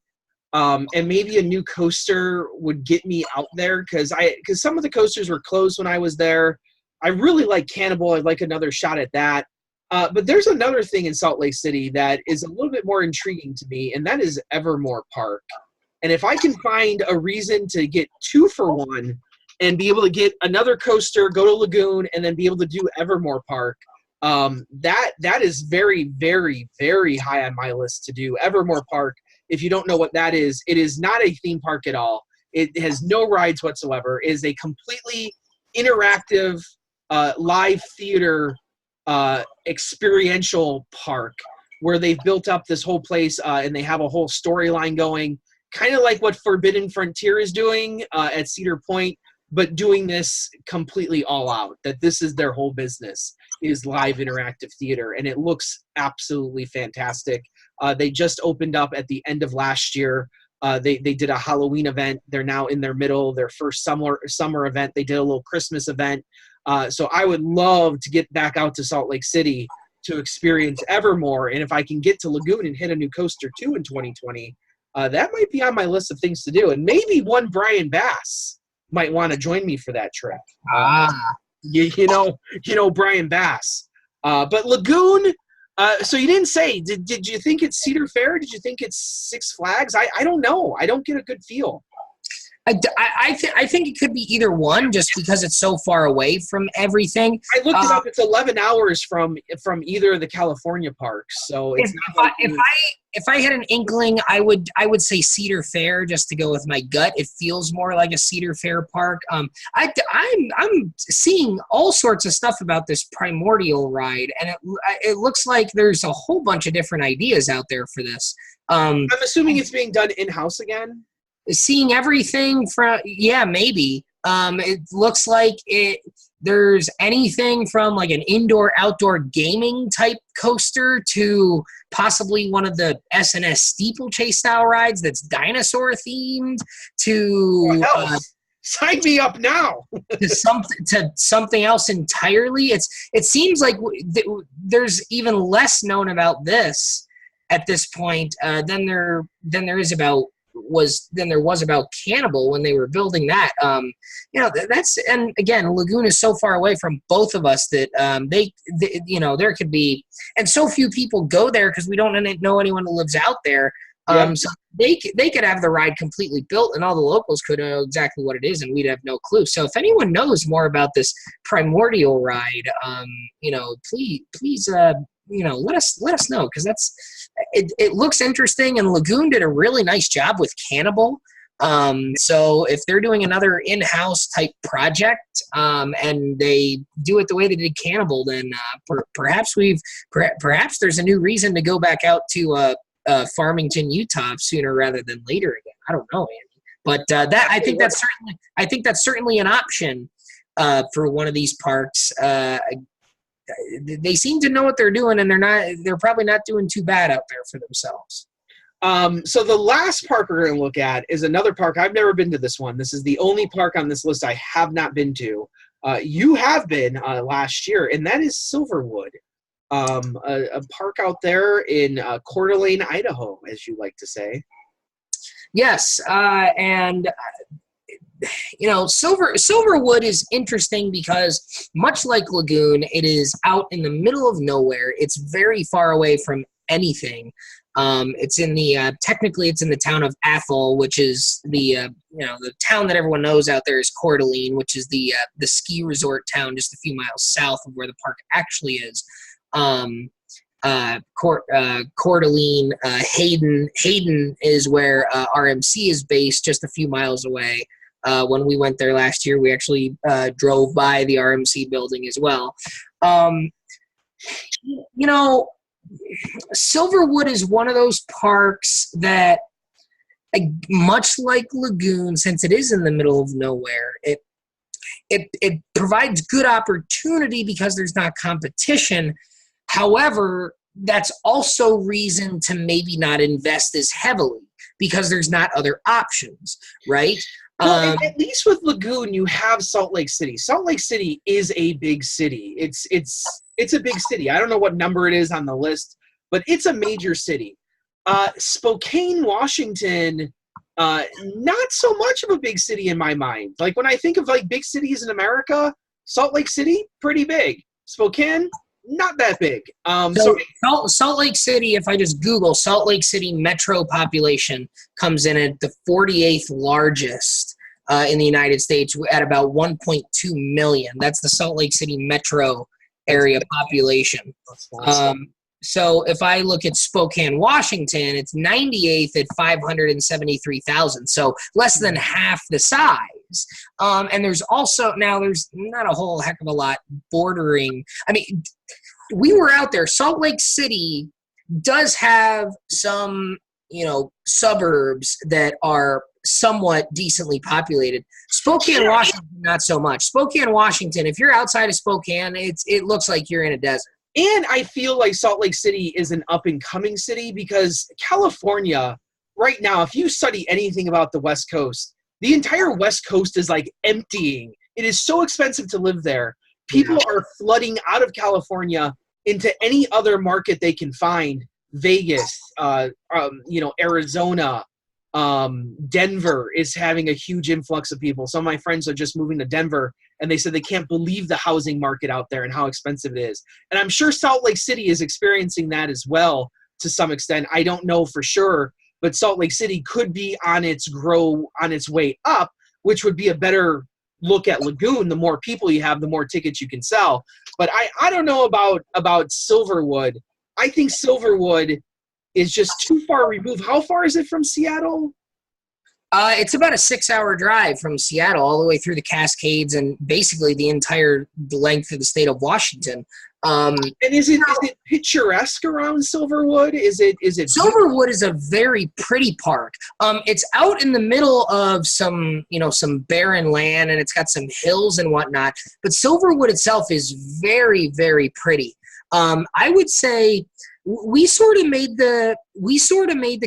And maybe a new coaster would get me out there because some of the coasters were closed when I was there. I really like Cannibal. I'd like another shot at that. But there's another thing in Salt Lake City that is a little bit more intriguing to me, and that is Evermore Park. And if I can find a reason to get 2 for 1 and be able to get another coaster, go to Lagoon, and then be able to do Evermore Park, that is very, very, very high on my list to do. Evermore Park, if you don't know what that is, it is not a theme park at all. It has no rides whatsoever. It is a completely interactive live theater experiential park where they've built up this whole place and they have a whole storyline going, kind of like what Forbidden Frontier is doing at Cedar Point, but doing this completely all out. That this is their whole business, is live interactive theater, and it looks absolutely fantastic. They just opened up at the end of last year. They did a Halloween event. They're now in their first summer event. They did a little Christmas event. So I would love to get back out to Salt Lake City to experience Evermore. And if I can get to Lagoon and hit a new coaster too in 2020, that might be on my list of things to do. And maybe one Brian Bass might want to join me for that trip. You know Brian Bass. But Lagoon, so you didn't say, did you think it's Cedar Fair? Did you think it's Six Flags? I don't know. I don't get a good feel. I think it could be either one, just because it's so far away from everything. I looked it up. It's 11 hours from either of the California parks, so it's not like if I had an inkling, I would say Cedar Fair, just to go with my gut. It feels more like a Cedar Fair park. I'm seeing all sorts of stuff about this primordial ride, and it looks like there's a whole bunch of different ideas out there for this. I'm assuming it's being done in-house again. Seeing everything from, maybe. It looks like there's anything from like an indoor-outdoor gaming type coaster to possibly one of the S&S steeplechase style rides that's dinosaur themed to sign me up now. to something else entirely. It seems like there's even less known about this at this point than there was about Cannibal when they were building that. That's, and again, Lagoon is so far away from both of us that they there could be, and so few people go there because we don't know anyone who lives out there. So they could have the ride completely built, and all the locals could know exactly what it is, and we'd have no clue. So if anyone knows more about this primordial ride, please let us know, because it looks interesting, and Lagoon did a really nice job with Cannibal. So if they're doing another in-house type project, and they do it the way they did Cannibal, then perhaps there's a new reason to go back out to Farmington, Utah sooner rather than later again. I don't know, Andy, but I think that's certainly an option for one of these parks. They seem to know what they're doing, and they're probably not doing too bad out there for themselves. So the last park we're going to look at is another park. I've never been to this one. This is the only park on this list I have not been to. You have been last year, and that is Silverwood, a park out there in Coeur d'Alene, Idaho, as you like to say. Yes, and Silverwood is interesting because, much like Lagoon, it is out in the middle of nowhere. It's very far away from anything. It's in the technically it's in the town of Athol, which is the town that everyone knows out there is Coeur d'Alene, which is the ski resort town just a few miles south of where the park actually is. Coeur d'Alene, Hayden is where RMC is based, just a few miles away. When we went there last year, we actually drove by the RMC building as well. Silverwood is one of those parks that, much like Lagoon, since it is in the middle of nowhere, it provides good opportunity because there's not competition. However, that's also reason to maybe not invest as heavily because there's not other options, right? Well, at least with Lagoon, you have Salt Lake City. Salt Lake City is a big city. It's a big city. I don't know what number it is on the list, but it's a major city. Spokane, Washington, not so much of a big city in my mind. Like when I think of like big cities in America, Salt Lake City, pretty big. Spokane, not that big. Salt Lake City, if I just Google Salt Lake City metro population, comes in at the 48th largest in the United States at about 1.2 million. That's the Salt Lake City metro area population. So if I look at Spokane, Washington, it's 98th at 573,000. So less than half the size. And there's there's not a whole heck of a lot bordering. I mean, we were out there. Salt Lake City does have some, suburbs that are somewhat decently populated. Spokane, Washington, not so much. Spokane, Washington, if you're outside of Spokane, it looks like you're in a desert. And I feel like Salt Lake City is an up-and-coming city because California, right now, if you study anything about the West Coast, the entire West Coast is like emptying. It is so expensive to live there. People are flooding out of California into any other market they can find. Vegas, Arizona, Denver is having a huge influx of people. Some of my friends are just moving to Denver, and they said they can't believe the housing market out there and how expensive it is. And I'm sure Salt Lake City is experiencing that as well to some extent. I don't know for sure, but Salt Lake City could be on its way up, which would be a better look at Lagoon. The more people you have, the more tickets you can sell. But I don't know about Silverwood. I think Silverwood is just too far removed. How far is it from Seattle? It's about a 6-hour drive from Seattle all the way through the Cascades and basically the entire length of the state of Washington. And is it picturesque around Silverwood? Is it Silverwood is a very pretty park. It's out in the middle of some barren land, and it's got some hills and whatnot. But Silverwood itself is very, very pretty. I would say we sort of made the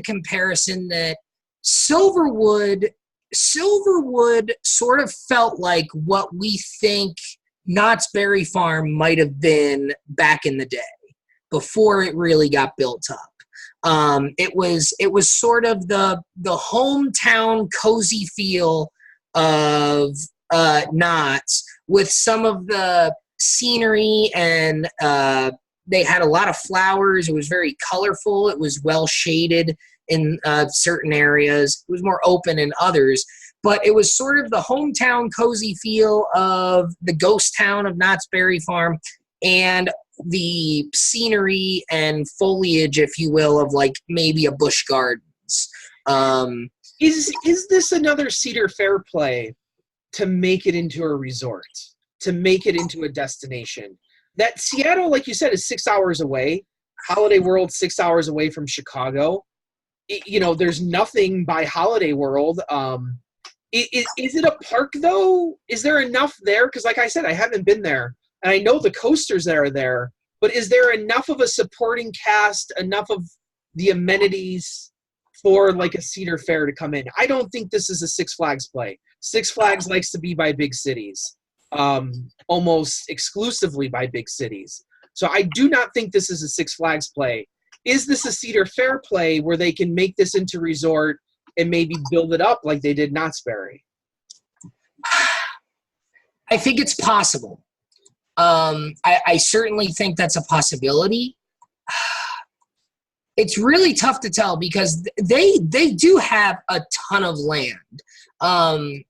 comparison that Silverwood sort of felt like what we think Knott's Berry Farm might have been back in the day before it really got built up. It was sort of the hometown cozy feel of Knott's, with some of the scenery, and they had a lot of flowers. It was very colorful. It was well shaded in certain areas. It was more open in others. But it was sort of the hometown cozy feel of the ghost town of Knott's Berry Farm, and the scenery and foliage, if you will, of like maybe a Busch Gardens. Is this another Cedar Fair play to make it into a resort, to make it into a destination? That Seattle, like you said, is 6 hours away. Holiday World, 6 hours away from Chicago. There's nothing by Holiday World. Is it a park, though? Is there enough there? Because like I said, I haven't been there. And I know the coasters that are there. But is there enough of a supporting cast, enough of the amenities for like a Cedar Fair to come in? I don't think this is a Six Flags play. Six Flags likes to be by big cities, almost exclusively by big cities. So I do not think this is a Six Flags play. Is this a Cedar Fair play where they can make this into resort and maybe build it up like they did Knott's Berry? I think it's possible. I certainly think that's a possibility. It's really tough to tell because they do have a ton of land. To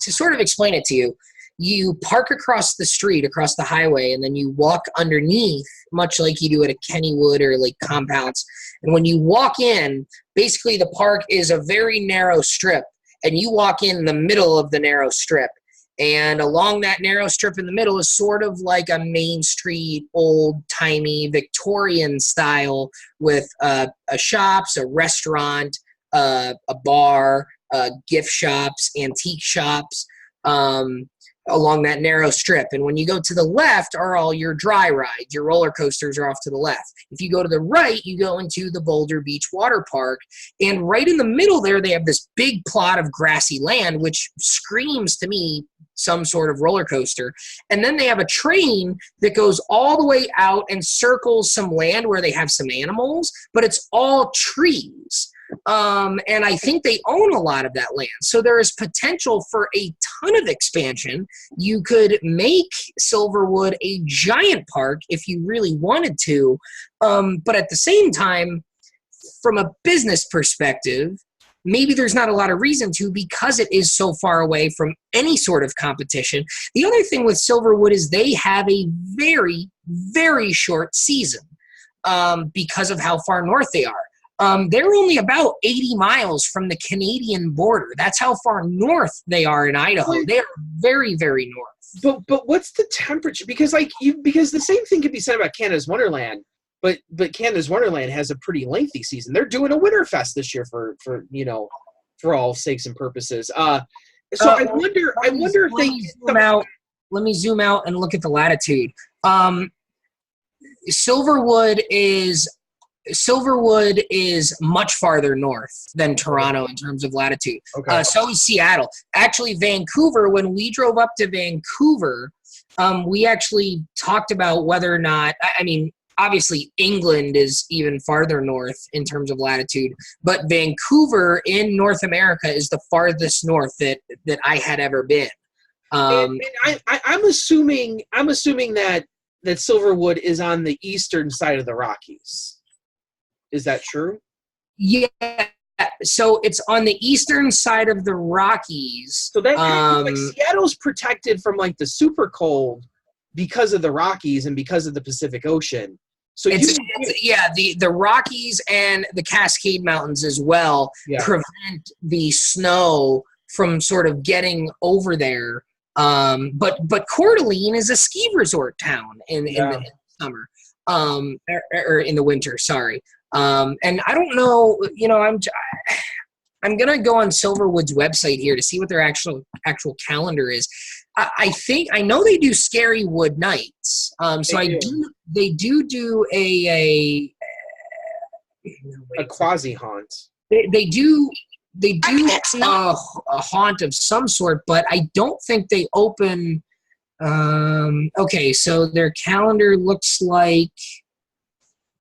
sort of explain it to you, you park across the street, across the highway, and then you walk underneath, much like you do at a Kennywood or like compounds. And when you walk in, basically the park is a very narrow strip, and you walk in the middle of the narrow strip. And along that narrow strip in the middle is sort of like a Main Street, old-timey Victorian style with shops, a restaurant, a bar, gift shops, antique shops, along that narrow strip. And when you go to the left are all your dry rides. Your roller coasters are off to the left. If you go to the right, you go into the Boulder Beach Water Park. And right in the middle there, they have this big plot of grassy land, which screams to me some sort of roller coaster. And then they have a train that goes all the way out and circles some land where they have some animals, but it's all trees. And I think they own a lot of that land. So there is potential for a ton of expansion. You could make Silverwood a giant park if you really wanted to. But at the same time, from a business perspective, maybe there's not a lot of reason to, because it is so far away from any sort of competition. The other thing with Silverwood is they have a very, very short season because of how far north they are. They're only about 80 miles from the Canadian border. That's how far north they are in Idaho. They are very, very north. But what's the temperature? Because because the same thing could be said about Canada's Wonderland, but Canada's Wonderland has a pretty lengthy season. They're doing a Winterfest this year for all sakes and purposes. So I wonder if they zoom out. Let me zoom out and look at the latitude. Silverwood is much farther north than Toronto in terms of latitude. Okay. So is Seattle. Actually, Vancouver, when we drove up to Vancouver, we actually talked about whether or not, obviously England is even farther north in terms of latitude, but Vancouver in North America is the farthest north that I had ever been. And I'm assuming that Silverwood is on the eastern side of the Rockies. Is that true? Yeah. So it's on the eastern side of the Rockies. So that kind of, like, Seattle's protected from like the super cold because of the Rockies and because of the Pacific Ocean. So the Rockies and the Cascade Mountains as well prevent the snow from sort of getting over there. But Coeur d'Alene is a ski resort town in the summer, or in the winter. Sorry. And I don't know, I'm gonna go on Silverwood's website here to see what their actual calendar is. I know they do Scary Wood nights. They do a quasi haunt. They do a haunt of some sort, but I don't think they open. Okay, so their calendar looks like.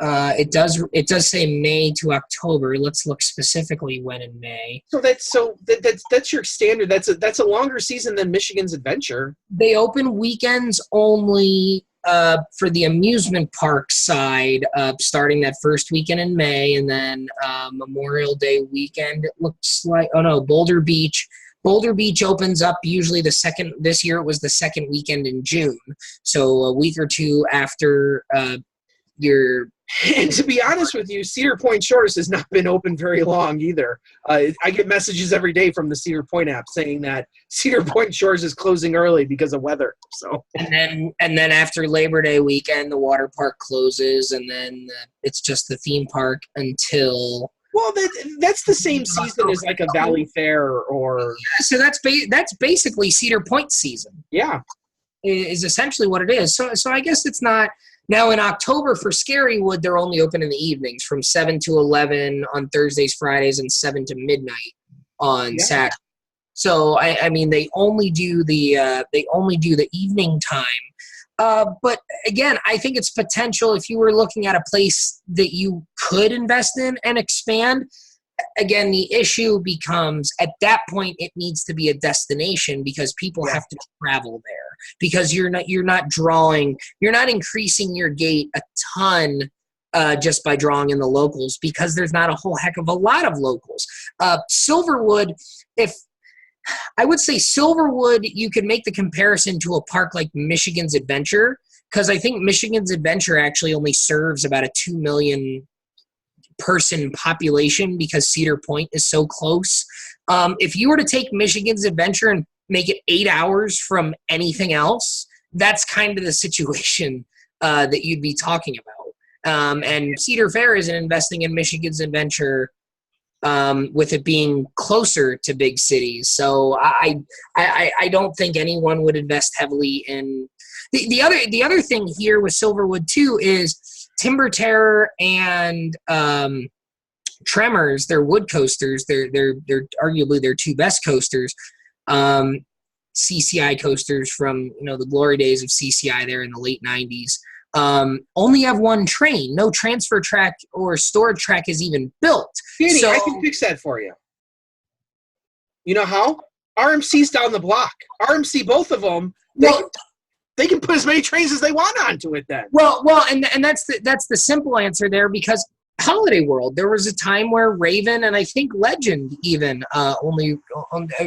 It does say May to October. Let's look specifically when in May. So that's your standard. That's a longer season than Michigan's Adventure. They open weekends only for the amusement park side, starting that first weekend in May, and then Memorial Day weekend. It looks like Boulder Beach. Boulder Beach opens up usually this year it was the second weekend in June, so a week or two after your. And to be honest with you, Cedar Point Shores has not been open very long either. I get messages every day from the Cedar Point app saying that Cedar Point Shores is closing early because of weather. So and then after Labor Day weekend, the water park closes, and then it's just the theme park until. Well, that's the same season as like a Valley Fair or. So that's basically Cedar Point season. Yeah, is essentially what it is. So I guess it's not. Now, in October for Scarywood, they're only open in the evenings from 7 to 11 on Thursdays, Fridays, and 7 to midnight on Saturday. So, I mean, they only do the evening time. But, again, I think it's potential if you were looking at a place that you could invest in and expand. Again, the issue becomes at that point it needs to be a destination because people have to travel there because you're not increasing your gate a ton just by drawing in the locals because there's not a whole heck of a lot of locals. Silverwood, I would say Silverwood, you could make the comparison to a park like Michigan's Adventure because I think Michigan's Adventure actually only serves about a 2 million person population because Cedar Point is so close. If you were to take Michigan's Adventure and make it 8 hours from anything else, that's kind of the situation that you'd be talking about. And Cedar Fair isn't investing in Michigan's Adventure with it being closer to big cities. So I don't think anyone would invest heavily in the other thing here with Silverwood too is Timber Terror and Tremors, they're wood coasters. They're arguably their two best coasters. CCI coasters from the glory days of CCI there in the late 90s. Only have one train. No transfer track or storage track is even built. Danny, so, I can fix that for you. You know how? RMC's down the block. RMC, both of them. They can put as many trains as they want onto it then. Well, and that's the simple answer there because Holiday World, there was a time where Raven and I think Legend even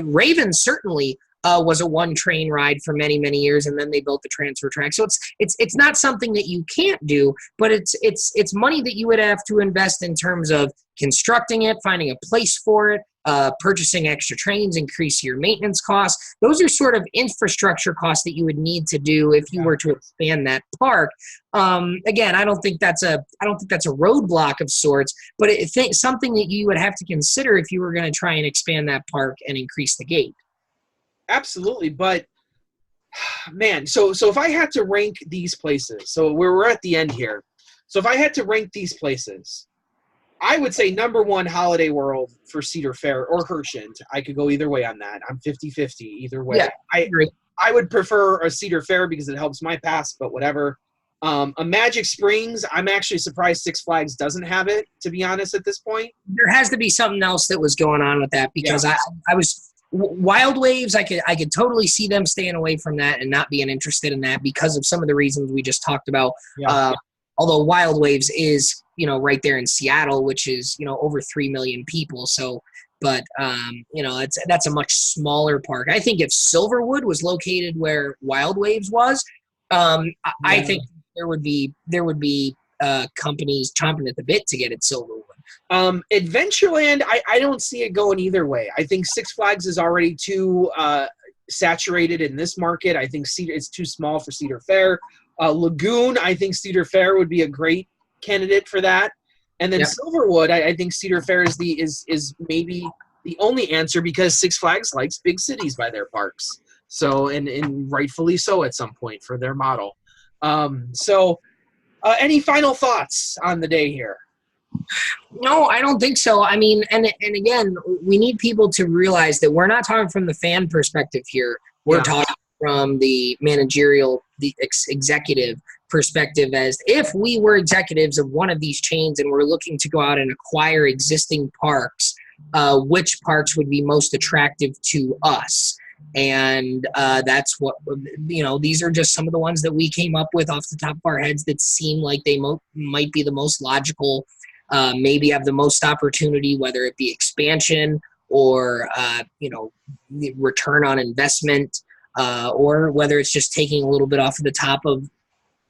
Raven certainly was a one train ride for many, many years, and then they built the transfer track. So it's not something that you can't do, but it's money that you would have to invest in terms of constructing it, finding a place for it, purchasing extra trains, increase your maintenance costs. Those are sort of infrastructure costs that you would need to do if you were to expand that park. Again, I don't think that's a roadblock of sorts, but it's something that you would have to consider if you were going to try and expand that park and increase the gate. Absolutely, but man, so if I had to rank these places, so we're at the end here. So if I had to rank these places, I would say number one, Holiday World for Cedar Fair or Hershend. I could go either way on that. I'm 50-50 either way. Yeah, I agree. I would prefer a Cedar Fair because it helps my pass, but whatever. A Magic Springs, I'm actually surprised Six Flags doesn't have it, to be honest, at this point. There has to be something else that was going on with that because I was Wild Waves. I could totally see them staying away from that and not being interested in that because of some of the reasons we just talked about. Yeah. Although Wild Waves is right there in Seattle, which is, over 3 million people. So, but, that's a much smaller park. I think if Silverwood was located where Wild Waves was, I think there would be companies chomping at the bit to get at Silverwood. Adventureland, I don't see it going either way. I think Six Flags is already too saturated in this market. I think it's too small for Cedar Fair. Lagoon, I think Cedar Fair would be a great candidate for that. And then Silverwood, I think Cedar Fair is maybe the only answer because Six Flags likes big cities by their parks. So, and rightfully so at some point for their model. Any final thoughts on the day here? No, I don't think so. I mean, and again, we need people to realize that we're not talking from the fan perspective here. We're talking from the managerial, the executive perspective, as if we were executives of one of these chains and we're looking to go out and acquire existing parks, which parks would be most attractive to us. And that's what, these are just some of the ones that we came up with off the top of our heads that seem like they might be the most logical, maybe have the most opportunity, whether it be expansion or, return on investment, or whether it's just taking a little bit off of the top of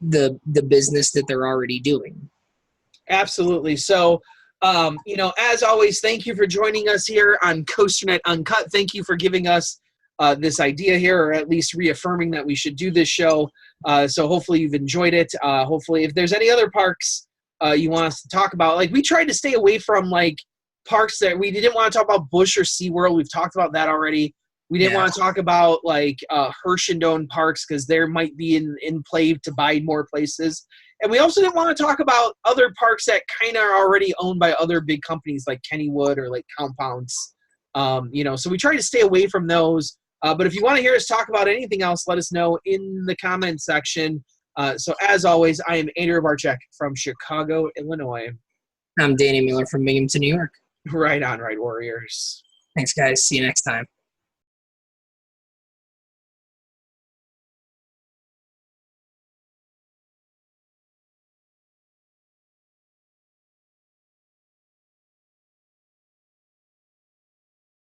the business that they're already doing. Absolutely. So, as always, thank you for joining us here on COASTER-net Uncut. Thank you for giving us this idea here, or at least reaffirming that we should do this show. So hopefully you've enjoyed it. Hopefully if there's any other parks you want us to talk about, like we tried to stay away from like parks that we didn't want to talk about Busch or SeaWorld. We've talked about that already. We didn't want to talk about like Hersheyndone parks because there might be in play to buy more places. And we also didn't want to talk about other parks that kind of are already owned by other big companies like Kennywood or like Compounce. So we try to stay away from those. But if you want to hear us talk about anything else, let us know in the comment section. So as always, I am Andrew Barczyk from Chicago, Illinois. I'm Danny Miller from Binghamton, New York. Right on, right, Warriors. Thanks, guys. See you next time.